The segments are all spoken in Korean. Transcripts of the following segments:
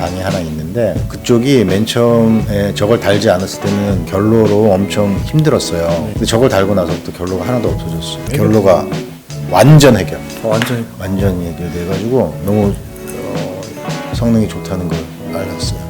방이 하나 있는데 그쪽이 맨 처음에 저걸 달지 않았을 때는 결로로 엄청 힘들었어요. 근데 저걸 달고 나서부터 결로가 하나도 없어졌어요. 결로가 완전 해결. 완전 해결돼가지고 너무 성능이 좋다는 걸 알았어요.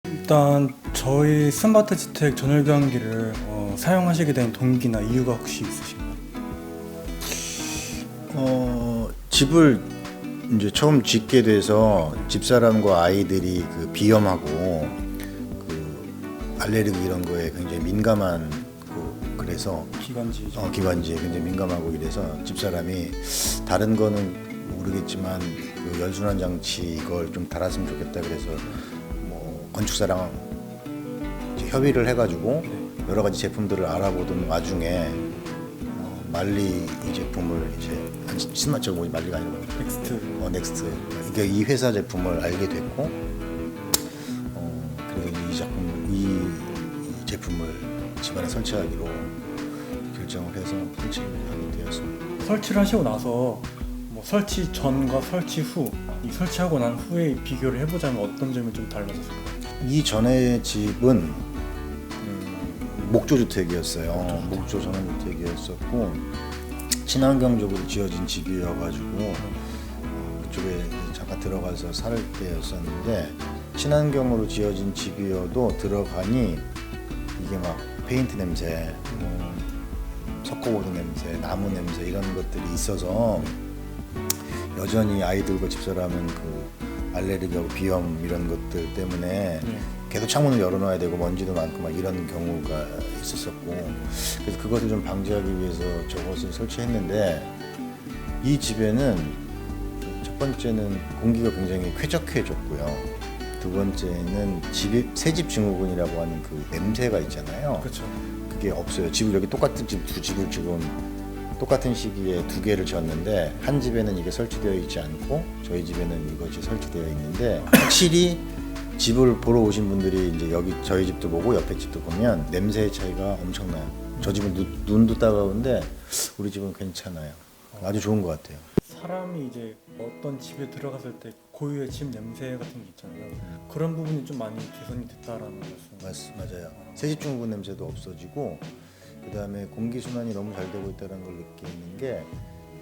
일단 저희 스마트 주택 전월 교환기를 사용하시게 된 동기나 이유가 혹시 있으신가요? 집을 이제 처음 짓게 돼서 집사람과 아이들이 그 비염하고 그 알레르기 이런 거에 굉장히 민감한 그래서 기관지에 굉장히 민감하고 이래서 집사람이 다른 거는 모르겠지만 그 열순환 장치 이걸 좀 달았으면 좋겠다 그래서 뭐 건축사랑 이제 협의를 해가지고 여러 가지 제품들을 알아보던 와중에 말리 이 제품을 이제 신마적 말리가 아니고 넥스트 이게 이 회사 제품을 알게 됐고 그래서 이 제품을 집안에 설치하기로 결정을 해서 설치하게 되었습니다. 설치를 하시고 나서 뭐 설치 전과 설치 후, 이 설치하고 난 후에 비교를 해보자면 어떤 점이 좀 달라졌을까요? 이 전에 집은 목조주택이었어요. 목조 전원주택이었었고 친환경적으로 지어진 집이어가지고 그쪽에 잠깐 들어가서 살 때였었는데 친환경으로 지어진 집이어도 들어가니 이게 막 페인트 냄새, 석고보드 냄새, 나무 냄새 이런 것들이 있어서 여전히 아이들과 집사람은 그 알레르기하고 비염 이런 것들 때문에 계속 창문을 열어놔야 되고 먼지도 많고 막 이런 경우가 있었었고 그래서 그것을 좀 방지하기 위해서 저것을 설치했는데 이 집에는 첫 번째는 공기가 굉장히 쾌적해졌고요. 두 번째는 새집 증후군이라고 하는 그 냄새가 있잖아요. 그렇죠. 그게 없어요. 집을 여기 똑같은 집 두 집을 지금 똑같은 시기에 두 개를 지었는데 한 집에는 이게 설치되어 있지 않고 저희 집에는 이것이 설치되어 있는데 확실히 집을 보러 오신 분들이 이제 여기 저희 집도 보고 옆에 집도 보면 냄새의 차이가 엄청나요. 저 집은 눈도 따가운데 우리 집은 괜찮아요. 아주 좋은 것 같아요. 사람이 이제 어떤 집에 들어갔을 때 고유의 집 냄새 같은 게 있잖아요. 그런 부분이 좀 많이 개선이 됐다라는 말씀. 맞아요. 새집 증후군 냄새도 없어지고 그다음에 공기 순환이 너무 잘 되고 있다는 걸 느끼는 게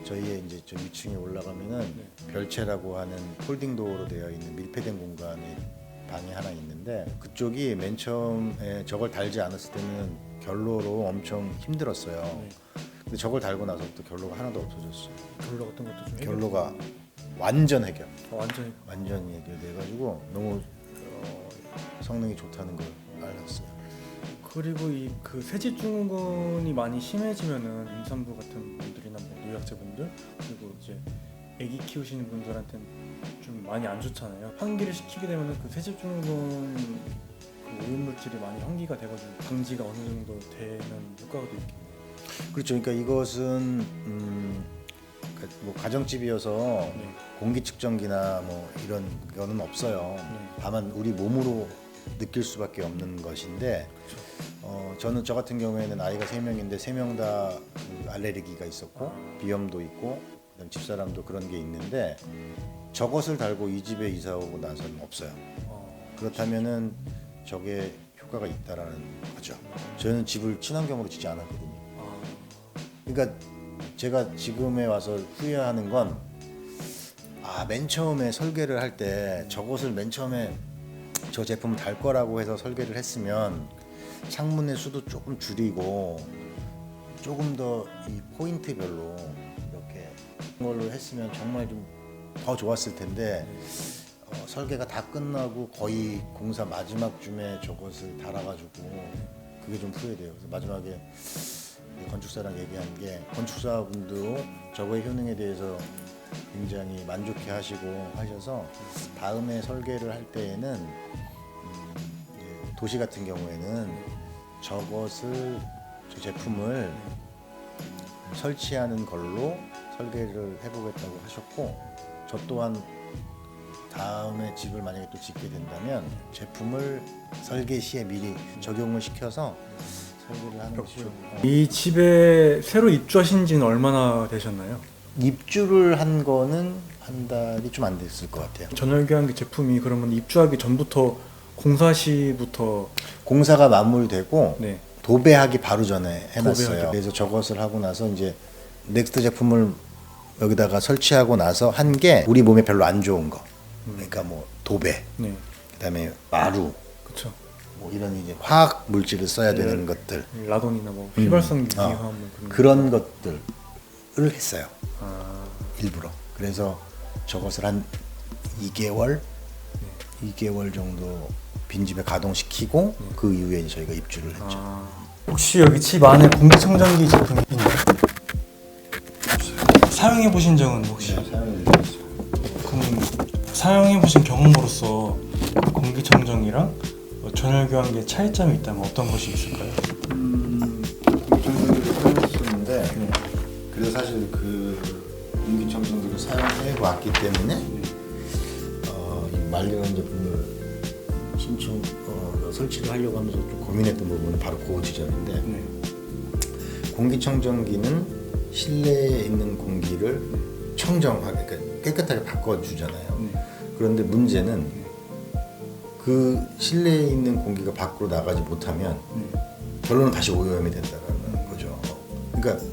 저희의 이제 저 위층에 올라가면은 별채라고 하는 폴딩 도어로 되어 있는 밀폐된 공간이 방이 하나 있는데 그쪽이 맨 처음에 저걸 달지 않았을 때는 결로로 엄청 힘들었어요. 근데 저걸 달고 나서부터 결로가 하나도 없어졌어요. 결로 같은 것도 좀 결로가 완전 해결. 완전 해결돼가지고 너무 성능이 좋다는 걸 알았어요. 그리고 이 그 새집 증후군이 많이 심해지면은 임산부 같은 분들이나 뭐 노약자분들 그리고 이제 아기 키우시는 분들한테는 좀 많이 안 좋잖아요. 환기를 시키게 되면은 그 새집 증후군 그 오염물질이 많이 환기가 돼가지고 방지가 어느 정도 되는 효과가 있겠네요. 그렇죠. 그러니까 이것은 뭐 가정집이어서 네. 공기 측정기나 뭐 이런 거는 없어요. 다만 우리 몸으로 느낄 수밖에 없는 것인데 저는 저 같은 경우에는 아이가 3명인데 3명 다 알레르기가 있었고 비염도 있고 그다음 집사람도 그런 게 있는데 저것을 달고 이 집에 이사 오고 나서는 없어요. 그렇다면은 저게 효과가 있다라는 거죠. 저는 집을 친환경으로 짓지 않았거든요. 그러니까 제가 지금에 와서 후회하는 건 맨 처음에 설계를 할 때 저것을 맨 처음에 저 제품을 달 거라고 해서 설계를 했으면 창문의 수도 조금 줄이고 조금 더 이 포인트별로 이렇게 그런 걸로 했으면 정말 좀 더 좋았을 텐데 설계가 다 끝나고 거의 공사 마지막 쯤에 저것을 달아가지고 그게 좀 후회돼요. 그래서 마지막에 건축사랑 얘기한 게 건축사분도 저거의 효능에 대해서 굉장히 만족해 하시고 하셔서 다음에 설계를 할 때에는 도시 같은 경우에는 저것을 저 제품을 설치하는 걸로 설계를 해보겠다고 하셨고 저 또한 다음에 집을 만약에 또 짓게 된다면 제품을 설계 시에 미리 적용을 시켜서 설계를 하는 것이 좋고 이 집에 새로 입주하신 지는 얼마나 되셨나요? 입주를 한 거는 한 달이 좀 안 됐을 것 같아요. 전월교환기 제품이 그러면 입주하기 전부터 공사 시부터 공사가 마무리되고 네. 도배하기 바로 전에 해놨어요. 도배하기. 그래서 저것을 하고 나서 이제 넥스트 제품을 여기다가 설치하고 나서 한 게 우리 몸에 별로 안 좋은 거. 그러니까 뭐 도배, 네. 그다음에 마루, 그렇죠. 뭐 이런 이제 화학 물질을 써야 되는 것들 라돈이나 뭐 휘발성 유기화합물 그런 것들을 했어요. 아, 일부러. 그래서 저것을 한 2개월 정도 빈집에 가동시키고 그 이후에 저희가 입주를 했죠. 혹시 여기 집 안에 공기청정기 제품이 있나요? 사용해 보신 적은 혹시? 그럼 사용해 보신 경험으로서 공기청정기랑 전월교환기의 차이점이 있다면 어떤 것이 있을까요? 공기청정기를 사용했었는데 그래서 사실 그 공기청정기를 사용해 왔기 때문에 이 말리는 제품을 설치를 하려고 하면서 좀 고민했던 부분은 바로 그 지점인데 공기청정기는 실내에 있는 공기를 청정하게 그러니까 깨끗하게 바꿔주잖아요. 그런데 문제는 그 실내에 있는 공기가 밖으로 나가지 못하면 결론은 다시 오염이 된다는 거죠. 그러니까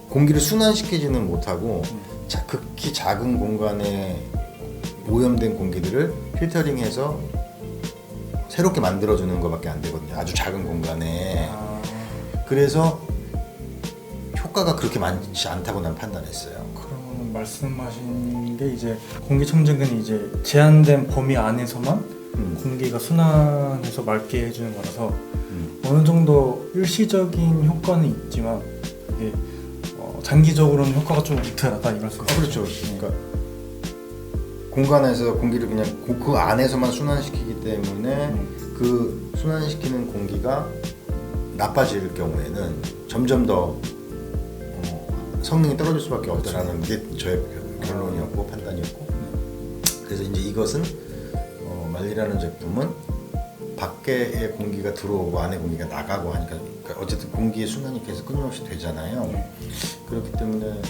공기를 순환시키지는 못하고 극히 작은 공간에 오염된 공기들을 필터링해서 새롭게 만들어주는 것밖에 안 되거든요. 아주 작은 공간에. 그래서 효과가 그렇게 많지 않다고 난 판단했어요. 그럼 말씀하신 게 이제 공기청정기는 이제 제한된 범위 안에서만 공기가 순환해서 맑게 해주는 거라서 어느 정도 일시적인 효과는 있지만 이게 장기적으로는 효과가 좀 덜하다 이 말씀이시죠? 그렇죠. 그러니까 공간에서 공기를 그냥 그 안에서만 순환시키기 때문에 그 순환시키는 공기가 나빠질 경우에는 점점 더 성능이 떨어질 수밖에 없다라는 게 저의 결론이었고 판단이었고 그래서 이제 이것은 말리라는 제품은 밖에 공기가 들어오고 안에 공기가 나가고 하니까 그러니까 어쨌든 공기의 순환이 계속 끊임없이 되잖아요. 그렇기 때문에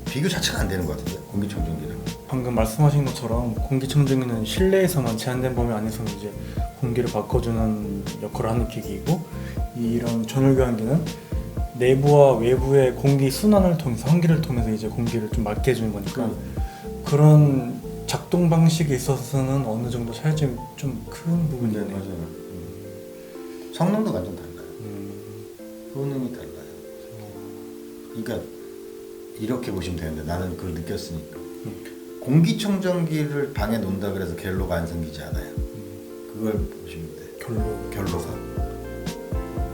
비교 자체가 안 되는 것 같은데 공기청정기는. 방금 말씀하신 것처럼 공기청정기는 실내에서만 제한된 범위 안에서는 이제 공기를 바꿔주는 역할을 하는 기기이고 이런 전월교환기는 내부와 외부의 공기 순환을 통해서 환기를 통해서 이제 공기를 좀 맑게 해주는 거니까 그런 작동 방식에 있어서는 어느 정도 차이점이 좀 큰 부분이네요. 맞아요. 성능도 완전 달라요. 효능이 달라요. 그러니까 이렇게 보시면 되는데 나는 그걸 느꼈으니까 공기청정기를 방에 놓는다 그래서 결로가 안 생기지 않아요. 그걸 보시면 돼. 결로가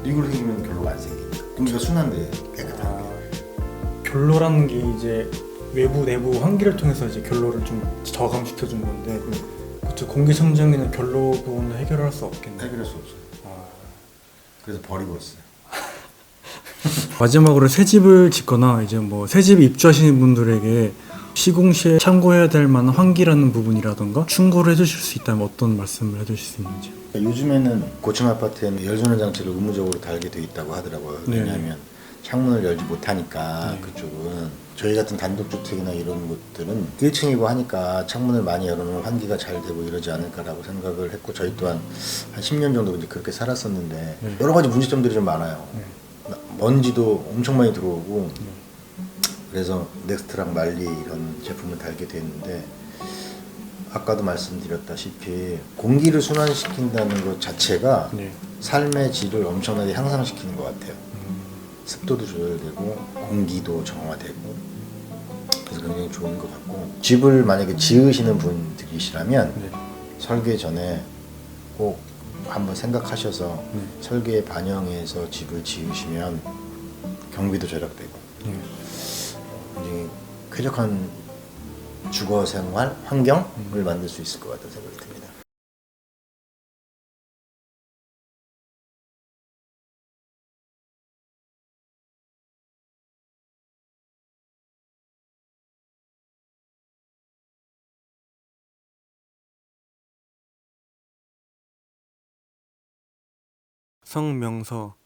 이걸 생기면 결로가 안 생기니까 공기가 순환돼 깨끗한 게. 결로라는 게 이제 외부 내부 환기를 통해서 이제 결로를 좀 저감시켜 주는 건데 그렇죠. 공기청정기는 결로 부분을 해결할 수 없겠네요. 해결할 수 없어요. 그래서 버리고 왔어요. 마지막으로 새 집을 짓거나 이제 뭐 새 집 입주하시는 분들에게 시공시에 참고해야 될 만한 환기라는 부분이라던가 충고를 해주실 수 있다면 어떤 말씀을 해주실 수 있는지. 요즘에는 고층 아파트에는 열전원 장치를 의무적으로 달게 돼 있다고 하더라고요. 네. 왜냐하면 창문을 열지 못하니까 네. 그쪽은 저희 같은 단독주택이나 이런 곳들은 1층이고 하니까 창문을 많이 열어놓으면 환기가 잘 되고 이러지 않을까라고 생각을 했고 저희 또한 한 10년 정도 이제 그렇게 살았었는데 네. 여러 가지 문제점들이 좀 많아요. 네. 먼지도 엄청 많이 들어오고 그래서 넥스트랑 말리 이런 제품을 달게 됐는데 아까도 말씀드렸다시피 공기를 순환시킨다는 것 자체가 네. 삶의 질을 엄청나게 향상시키는 것 같아요. 습도도 조절되고 공기도 정화되고 그래서 굉장히 좋은 것 같고 집을 만약에 지으시는 분들이시라면 네. 설계 전에 꼭 한번 생각하셔서 네. 설계에 반영해서 집을 지으시면 경비도 절약되고 네. 굉장히 쾌적한 주거 생활 환경을 만들 수 있을 것 같다는 생각이 듭니다. 성명서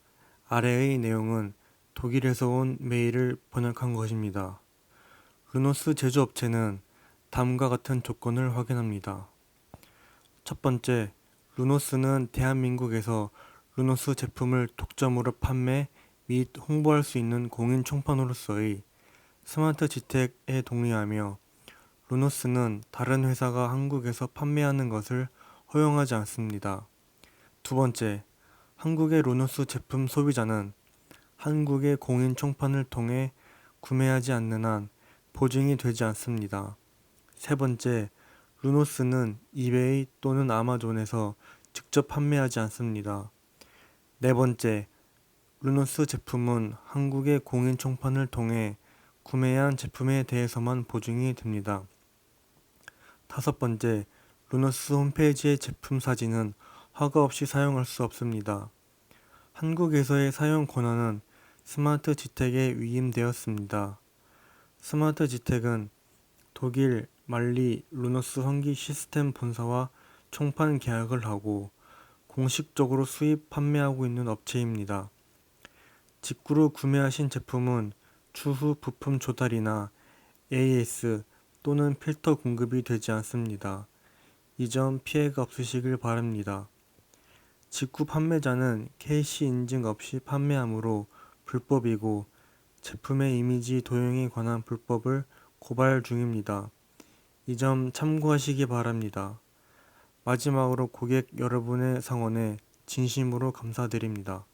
아래의 내용은 독일에서 온 메일을 번역한 것입니다. 르노스 제조업체는 다음과 같은 조건을 확인합니다. 첫 번째, 르노스는 대한민국에서 르노스 제품을 독점으로 판매 및 홍보할 수 있는 공인 총판으로서의 스마트 지택에 동의하며 르노스는 다른 회사가 한국에서 판매하는 것을 허용하지 않습니다. 두 번째, 한국의 르노스 제품 소비자는 한국의 공인 총판을 통해 구매하지 않는 한 보증이 되지 않습니다. 세 번째, 르노스는 이베이 또는 아마존에서 직접 판매하지 않습니다. 네 번째, 르노스 제품은 한국의 공인 총판을 통해 구매한 제품에 대해서만 보증이 됩니다. 다섯 번째, 르노스 홈페이지의 제품 사진은 허가 없이 사용할 수 없습니다. 한국에서의 사용 권한은 스마트 지텍에 위임되었습니다. 스마트 지텍은 독일 말리 르노스 환기 시스템 본사와 총판 계약을 하고 공식적으로 수입 판매하고 있는 업체입니다. 직구로 구매하신 제품은 추후 부품 조달이나 AS 또는 필터 공급이 되지 않습니다. 이 점 피해가 없으시길 바랍니다. 직구 판매자는 KC 인증 없이 판매하므로 불법이고 제품의 이미지 도용에 관한 불법을 고발 중입니다. 이 점 참고하시기 바랍니다. 마지막으로 고객 여러분의 성원에 진심으로 감사드립니다.